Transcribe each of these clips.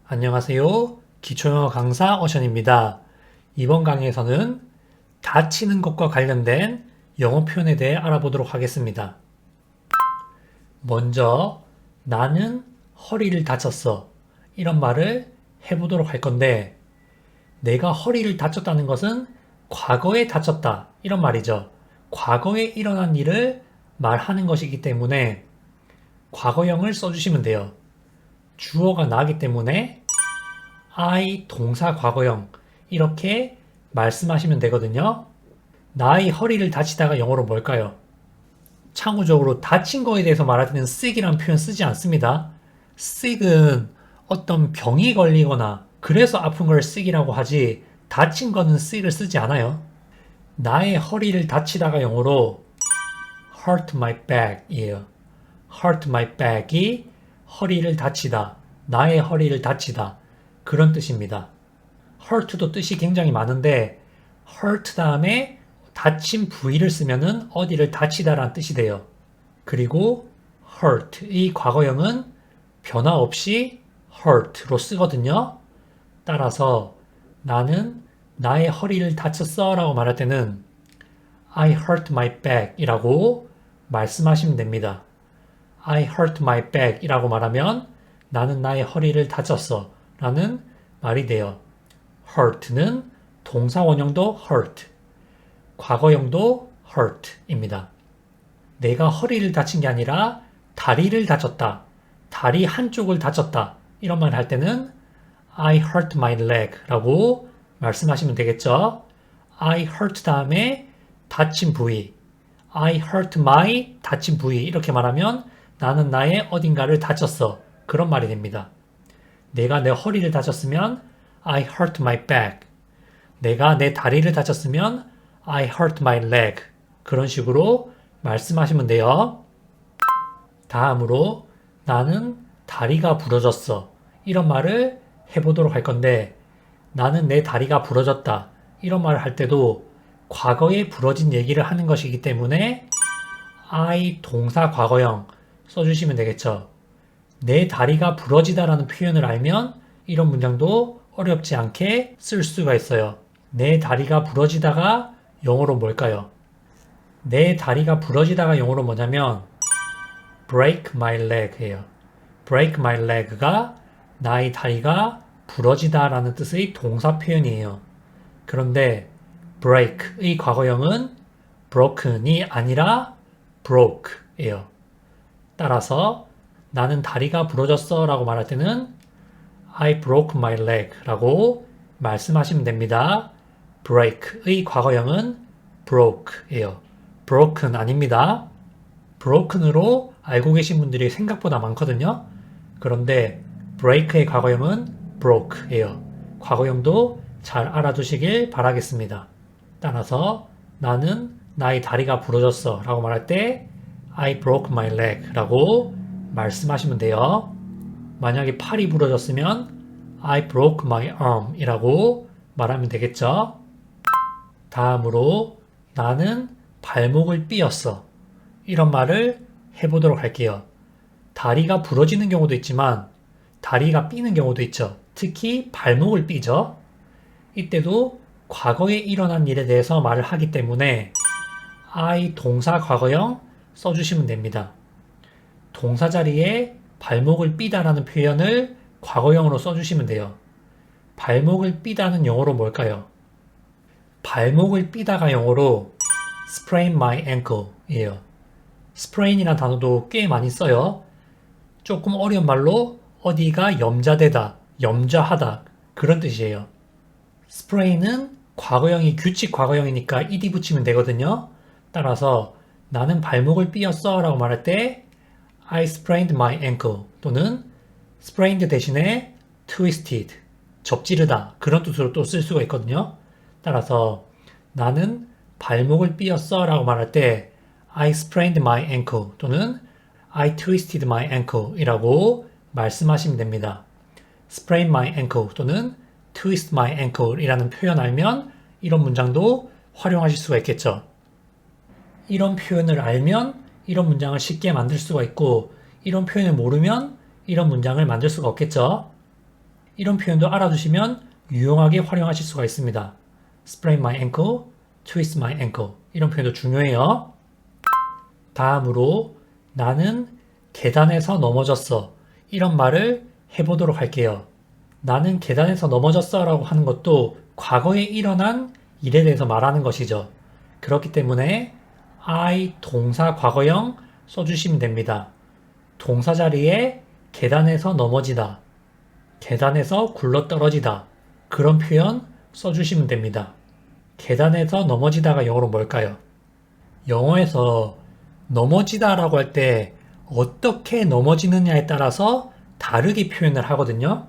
안녕하세요. 기초영어 강사 어션입니다. 이번 강의에서는 다치는 것과 관련된 영어 표현에 대해 알아보도록 하겠습니다. 먼저 나는 허리를 다쳤어. 이런 말을 해보도록 할 건데 내가 허리를 다쳤다는 것은 과거에 다쳤다. 이런 말이죠. 과거에 일어난 일을 말하는 것이기 때문에 과거형을 써주시면 돼요. 주어가 나기 때문에 I 동사 과거형 이렇게 말씀하시면 되거든요. 나의 허리를 다치다가 영어로 뭘까요? 참고적으로 다친 거에 대해서 말할 때는 sick이라는 표현 쓰지 않습니다. sick은 어떤 병이 걸리거나 그래서 아픈 걸 sick이라고 하지 다친 거는 sick을 쓰지 않아요. 나의 허리를 다치다가 영어로 hurt my back 이에요. hurt my back이 허리를 다치다, 나의 허리를 다치다 그런 뜻입니다. hurt도 뜻이 굉장히 많은데 hurt 다음에 다친 부위를 쓰면은 어디를 다치다라는 뜻이 돼요. 그리고 hurt의 과거형은 변화 없이 hurt로 쓰거든요. 따라서 나는 나의 허리를 다쳤어 라고 말할 때는 I hurt my back 이라고 말씀하시면 됩니다. I hurt my back 이라고 말하면 나는 나의 허리를 다쳤어 라는 말이 돼요. hurt는 동사 원형도 hurt, 과거형도 hurt 입니다. 내가 허리를 다친 게 아니라 다리를 다쳤다, 다리 한쪽을 다쳤다 이런 말 할 때는 I hurt my leg 라고 말씀하시면 되겠죠. I hurt 다음에 다친 부위, I hurt my 다친 부위 이렇게 말하면 나는 나의 어딘가를 다쳤어 그런 말이 됩니다. 내가 내 허리를 다쳤으면 I hurt my back. 내가 내 다리를 다쳤으면 I hurt my leg. 그런 식으로 말씀하시면 돼요. 다음으로 나는 다리가 부러졌어. 이런 말을 해보도록 할 건데 나는 내 다리가 부러졌다. 이런 말을 할 때도 과거에 부러진 얘기를 하는 것이기 때문에 I 동사 과거형 써주시면 되겠죠. 내 다리가 부러지다라는 표현을 알면 이런 문장도 어렵지 않게 쓸 수가 있어요. 내 다리가 부러지다가 영어로 뭘까요? 내 다리가 부러지다가 영어로 뭐냐면 break my leg 예요. break my leg가 나의 다리가 부러지다라는 뜻의 동사 표현이에요. 그런데 break의 과거형은 broken이 아니라 broke예요. 따라서 나는 다리가 부러졌어 라고 말할 때는 I broke my leg 라고 말씀하시면 됩니다. break의 과거형은 broke예요. broken 아닙니다. broken으로 알고 계신 분들이 생각보다 많거든요. 그런데 break의 과거형은 broke예요. 과거형도 잘 알아두시길 바라겠습니다. 따라서 나는 나의 다리가 부러졌어 라고 말할 때 I broke my leg 라고 말씀하시면 돼요. 만약에 팔이 부러졌으면 I broke my arm 이라고 말하면 되겠죠. 다음으로 나는 발목을 삐었어. 이런 말을 해보도록 할게요. 다리가 부러지는 경우도 있지만 다리가 삐는 경우도 있죠. 특히 발목을 삐죠. 이때도 과거에 일어난 일에 대해서 말을 하기 때문에 I 동사 과거형 써주시면 됩니다. 동사 자리에 발목을 삐다라는 표현을 과거형으로 써주시면 돼요. 발목을 삐다는 영어로 뭘까요? 발목을 삐다가 영어로 sprain my ankle 이에요. sprain이라는 단어도 꽤 많이 써요. 조금 어려운 말로 어디가 염자되다, 염자하다 그런 뜻이에요. sprain은 과거형이 규칙 과거형이니까 ed 붙이면 되거든요. 따라서 나는 발목을 삐었어 라고 말할 때 I sprained my ankle 또는 sprained 대신에 twisted, 접지르다 그런 뜻으로 또 쓸 수가 있거든요. 따라서 나는 발목을 삐었어 라고 말할 때 I sprained my ankle 또는 I twisted my ankle 이라고 말씀하시면 됩니다. sprain my ankle 또는 twist my ankle 이라는 표현 알면 이런 문장도 활용하실 수가 있겠죠. 이런 표현을 알면 이런 문장을 쉽게 만들 수가 있고 이런 표현을 모르면 이런 문장을 만들 수가 없겠죠. 이런 표현도 알아두시면 유용하게 활용하실 수가 있습니다. sprain my ankle, twist my ankle 이런 표현도 중요해요. 다음으로 나는 계단에서 넘어졌어 이런 말을 해보도록 할게요. 나는 계단에서 넘어졌어 라고 하는 것도 과거에 일어난 일에 대해서 말하는 것이죠. 그렇기 때문에 I 동사 과거형 써주시면 됩니다. 동사 자리에 계단에서 넘어지다, 계단에서 굴러떨어지다 그런 표현 써주시면 됩니다. 계단에서 넘어지다가 영어로 뭘까요? 영어에서 넘어지다 라고 할 때 어떻게 넘어지느냐에 따라서 다르게 표현을 하거든요.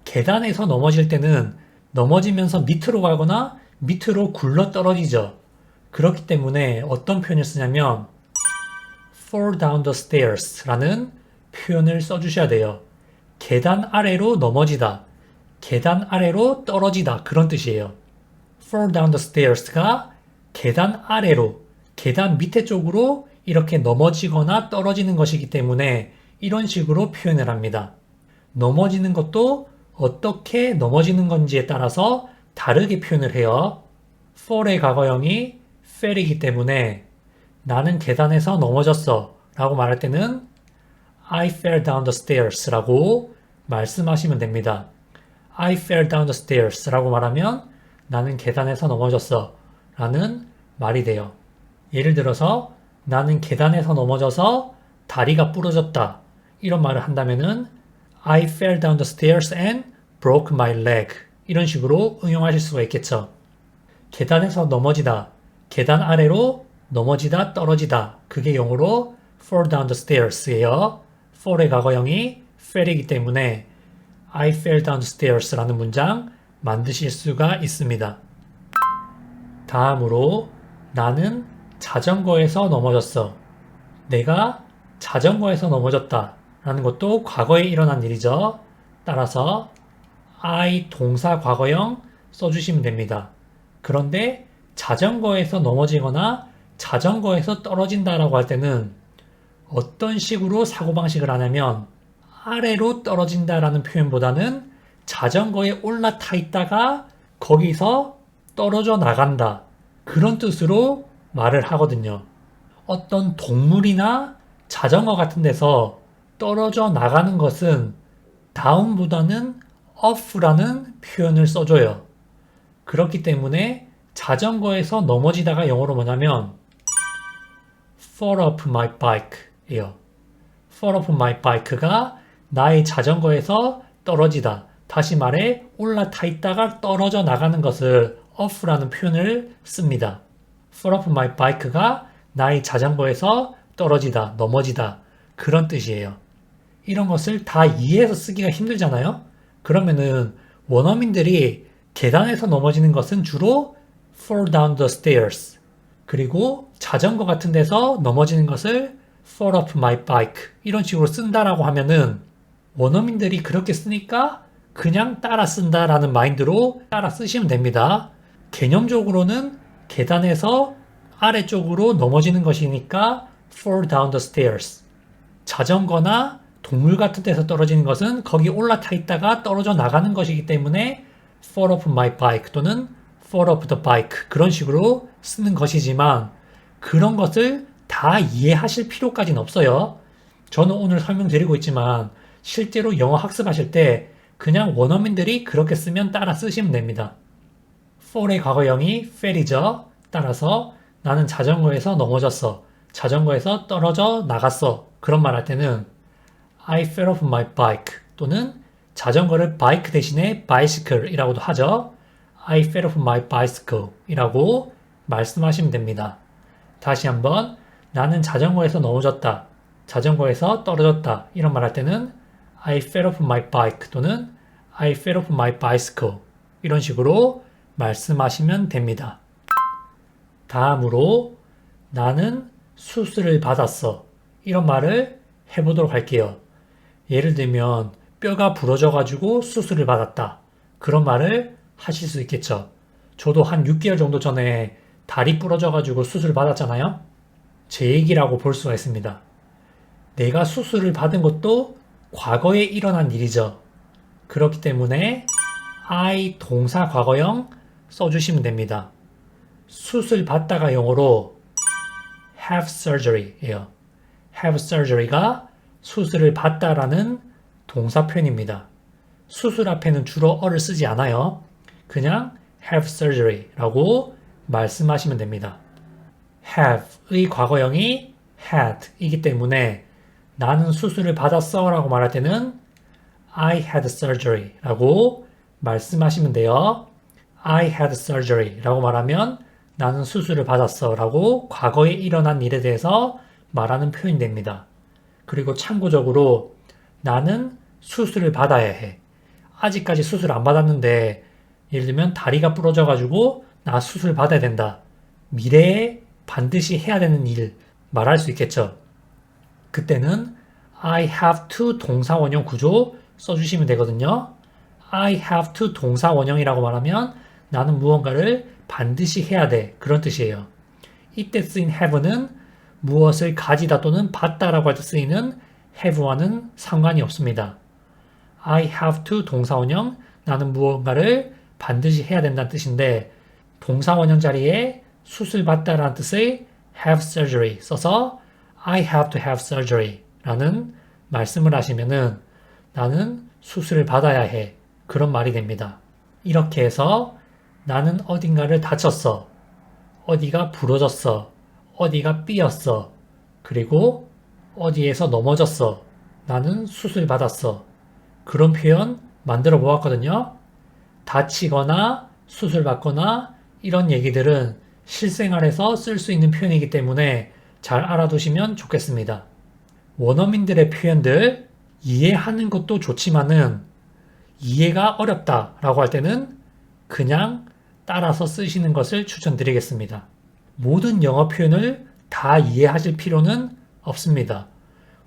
계단에서 넘어질 때는 넘어지면서 밑으로 가거나 밑으로 굴러 떨어지죠. 그렇기 때문에 어떤 표현을 쓰냐면 fall down the stairs 라는 표현을 써주셔야 돼요. 계단 아래로 넘어지다, 계단 아래로 떨어지다 그런 뜻이에요. fall down the stairs가 계단 아래로, 계단 밑에 쪽으로 이렇게 넘어지거나 떨어지는 것이기 때문에 이런 식으로 표현을 합니다. 넘어지는 것도 어떻게 넘어지는 건지에 따라서 다르게 표현을 해요. fall의 과거형이 fell이기 때문에 나는 계단에서 넘어졌어 라고 말할 때는 I fell down the stairs 라고 말씀하시면 됩니다. I fell down the stairs 라고 말하면 나는 계단에서 넘어졌어 라는 말이 돼요. 예를 들어서 나는 계단에서 넘어져서 다리가 부러졌다 이런 말을 한다면은 I fell down the stairs and broke my leg 이런 식으로 응용하실 수가 있겠죠. 계단에서 넘어지다, 계단 아래로 넘어지다, 떨어지다 그게 영어로 fall down the stairs예요. fall의 과거형이 fell이기 때문에 I fell down the stairs 라는 문장 만드실 수가 있습니다. 다음으로 나는 자전거에서 넘어졌어. 내가 자전거에서 넘어졌다 라는 것도 과거에 일어난 일이죠. 따라서 I 동사 과거형 써주시면 됩니다. 그런데 자전거에서 넘어지거나 자전거에서 떨어진다라고 할 때는 어떤 식으로 사고방식을 하냐면 아래로 떨어진다라는 표현보다는 자전거에 올라타 있다가 거기서 떨어져 나간다 그런 뜻으로 말을 하거든요. 어떤 동물이나 자전거 같은 데서 떨어져 나가는 것은 down보다는 off라는 표현을 써줘요. 그렇기 때문에 자전거에서 넘어지다가 영어로 뭐냐면 fall off my bike 예요. fall off my bike가 나의 자전거에서 떨어지다. 다시 말해 올라타 있다가 떨어져 나가는 것을 off라는 표현을 씁니다. fall off my bike가 나의 자전거에서 떨어지다, 넘어지다 그런 뜻이에요. 이런 것을 다 이해해서 쓰기가 힘들잖아요. 그러면은 원어민들이 계단에서 넘어지는 것은 주로 fall down the stairs 그리고 자전거 같은 데서 넘어지는 것을 fall off my bike 이런 식으로 쓴다라고 하면은 원어민들이 그렇게 쓰니까 그냥 따라 쓴다라는 마인드로 따라 쓰시면 됩니다. 개념적으로는 계단에서 아래쪽으로 넘어지는 것이니까 fall down the stairs. 자전거나 동물 같은 데서 떨어지는 것은 거기 올라타 있다가 떨어져 나가는 것이기 때문에 fall off my bike 또는 fall off the bike 그런 식으로 쓰는 것이지만 그런 것을 다 이해하실 필요까지는 없어요. 저는 오늘 설명드리고 있지만 실제로 영어 학습하실 때 그냥 원어민들이 그렇게 쓰면 따라 쓰시면 됩니다. fall의 과거형이 fell이죠. 따라서 나는 자전거에서 넘어졌어. 자전거에서 떨어져 나갔어. 그런 말 할 때는 I fell off my bike 또는 자전거를 bike 대신에 bicycle 이라고도 하죠. I fell off my bicycle 이라고 말씀하시면 됩니다. 다시 한번 나는 자전거에서 넘어졌다. 자전거에서 떨어졌다. 이런 말 할 때는 I fell off my bike 또는 I fell off my bicycle 이런 식으로 말씀하시면 됩니다. 다음으로 나는 수술을 받았어. 이런 말을 해보도록 할게요. 예를 들면 뼈가 부러져가지고 수술을 받았다. 그런 말을 하실 수 있겠죠. 저도 한 6개월 정도 전에 다리 부러져가지고 수술을 받았잖아요. 제 얘기라고 볼 수가 있습니다. 내가 수술을 받은 것도 과거에 일어난 일이죠. 그렇기 때문에 I 동사 과거형 써주시면 됩니다. 수술 받다가 영어로 have surgery예요. have surgery가 수술을 받다라는 동사 표현입니다. 수술 앞에는 주로 어를 쓰지 않아요. 그냥 have surgery라고 말씀하시면 됩니다. have의 과거형이 had이기 때문에 나는 수술을 받았어 라고 말할 때는 I had surgery 라고 말씀하시면 돼요. I had surgery 라고 말하면 나는 수술을 받았어 라고 과거에 일어난 일에 대해서 말하는 표현이 됩니다. 그리고 참고적으로 나는 수술을 받아야 해. 아직까지 수술 안 받았는데 예를 들면 다리가 부러져가지고 나 수술 받아야 된다. 미래에 반드시 해야 되는 일 말할 수 있겠죠. 그때는 I have to 동사 원형 구조 써주시면 되거든요. I have to 동사 원형이라고 말하면 나는 무언가를 반드시 해야 돼. 그런 뜻이에요. 이때 쓰인 have는 무엇을 가지다 또는 받다라고 할 때 쓰이는 have와는 상관이 없습니다. I have to 동사 원형 나는 무언가를 반드시 해야 된다는 뜻인데 동사 원형 자리에 수술 받다라는 뜻의 have surgery 써서 I have to have surgery 라는 말씀을 하시면은 나는 수술을 받아야 해. 그런 말이 됩니다. 이렇게 해서 나는 어딘가를 다쳤어. 어디가 부러졌어. 어디가 삐었어. 그리고 어디에서 넘어졌어. 나는 수술 받았어. 그런 표현 만들어 보았거든요. 다치거나 수술 받거나 이런 얘기들은 실생활에서 쓸 수 있는 표현이기 때문에 잘 알아두시면 좋겠습니다. 원어민들의 표현들 이해하는 것도 좋지만은 이해가 어렵다라고 할 때는 그냥 따라서 쓰시는 것을 추천드리겠습니다. 모든 영어 표현을 다 이해하실 필요는 없습니다.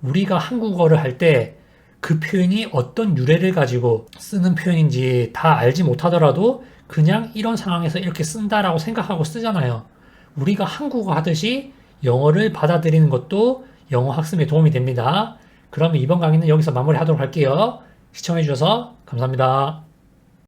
우리가 한국어를 할 때 그 표현이 어떤 유래를 가지고 쓰는 표현인지 다 알지 못하더라도 그냥 이런 상황에서 이렇게 쓴다라고 생각하고 쓰잖아요. 우리가 한국어 하듯이 영어를 받아들이는 것도 영어 학습에 도움이 됩니다. 그럼 이번 강의는 여기서 마무리하도록 할게요. 시청해주셔서 감사합니다.